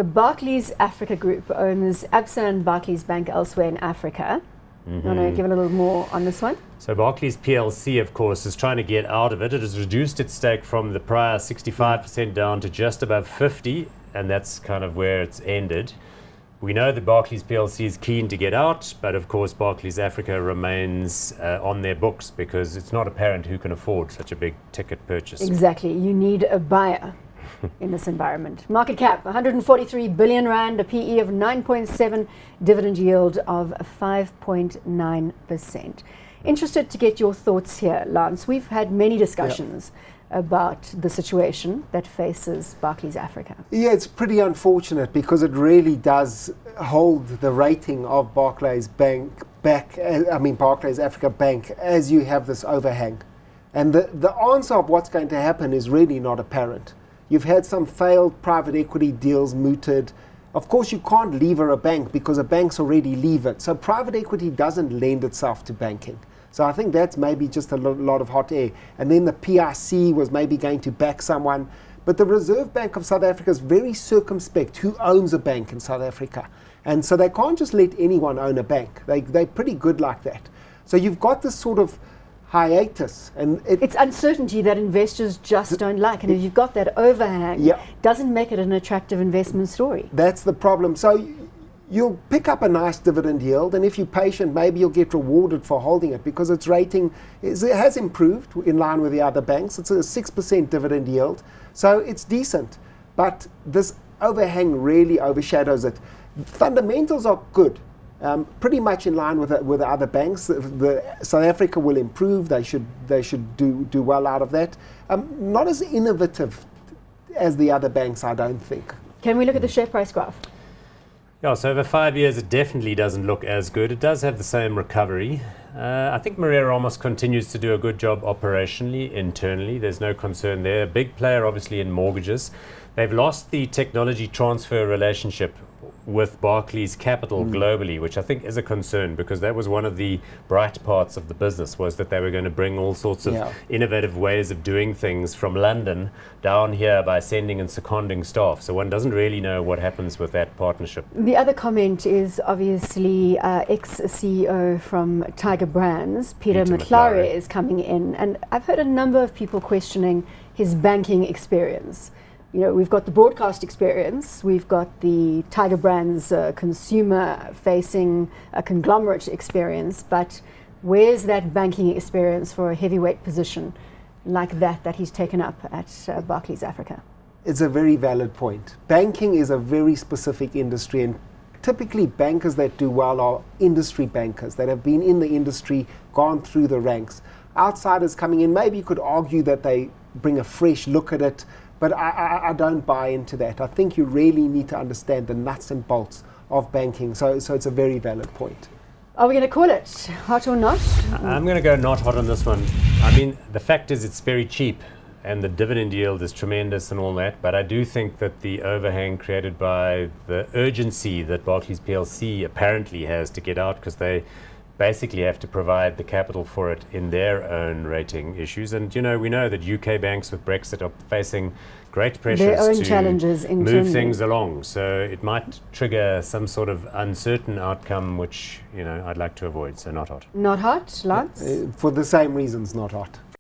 The Barclays Africa Group owns Absa and Barclays Bank elsewhere in Africa. You want to give a little more on this one? So Barclays PLC, of course, is trying to get out of it. It has reduced its stake from the prior 65% down to just above 50%, and that's kind of where it's ended. We know that Barclays PLC is keen to get out, but of course Barclays Africa remains on their books because it's not apparent who can afford such a big ticket purchase. Exactly. You need a buyer in this environment. Market cap, 143 billion rand, a PE of 9.7, dividend yield of 5.9%. Interested to get your thoughts here, Lance. We've had many discussions about the situation that faces Barclays Africa. Yeah, it's pretty unfortunate because it really does hold the rating of Barclays Bank back, Barclays Africa Bank, as you have this overhang. And the answer of what's going to happen is really not apparent. You've had some failed private equity deals mooted. Of course, you can't lever a bank because a bank's already levered. So private equity doesn't lend itself to banking. So I think that's maybe just a lot of hot air. And then the PIC was maybe going to back someone. But the Reserve Bank of South Africa is very circumspect who owns a bank in South Africa. And so they can't just let anyone own a bank. They're pretty good like that. So you've got this sort of hiatus, and it's uncertainty that investors just don't like, and if you've got that overhang, doesn't make it an attractive investment story. That's the problem. So you'll pick up a nice dividend yield, and if you're patient, maybe you'll get rewarded for holding it because its rating it has improved in line with the other banks. It's a 6% dividend yield, so it's decent, but this overhang really overshadows it. Fundamentals are good. Pretty much in line with the other banks. South Africa will improve. They should do well out of that. Not as innovative as the other banks, I don't think. Can we look at the share price graph? Yeah, so over 5 years it definitely doesn't look as good. It does have the same recovery. I think Maria Ramos continues to do a good job operationally, internally. There's no concern there. A big player obviously in mortgages. They've lost the technology transfer relationship with Barclays Capital globally, which I think is a concern because that was one of the bright parts of the business, was that they were going to bring all sorts of innovative ways of doing things from London down here by sending and seconding staff. So one doesn't really know what happens with that partnership. The other comment is obviously ex-CEO from Tiger Brands, Peter McLaren, is coming in, and I've heard a number of people questioning his banking experience. You know, we've got the broadcast experience, we've got the Tiger Brands consumer-facing conglomerate experience, but where's that banking experience for a heavyweight position like that he's taken up at Barclays Africa? It's a very valid point. Banking is a very specific industry, and typically bankers that do well are industry bankers that have been in the industry, gone through the ranks. Outsiders coming in, maybe you could argue that they bring a fresh look at it, but I don't buy into that. I think you really need to understand the nuts and bolts of banking. So it's a very valid point. Are we going to call it hot or not? I'm going to go not hot on this one. I mean, the fact is it's very cheap and the dividend yield is tremendous and all that, but I do think that the overhang created by the urgency that Barclays PLC apparently has to get out, because they basically have to provide the capital for it in their own rating issues. And you know, we know that UK banks with Brexit are facing great pressures to move things along. So it might trigger some sort of uncertain outcome, which, you know, I'd like to avoid. So not hot. Not hot, Lance? For the same reasons, not hot.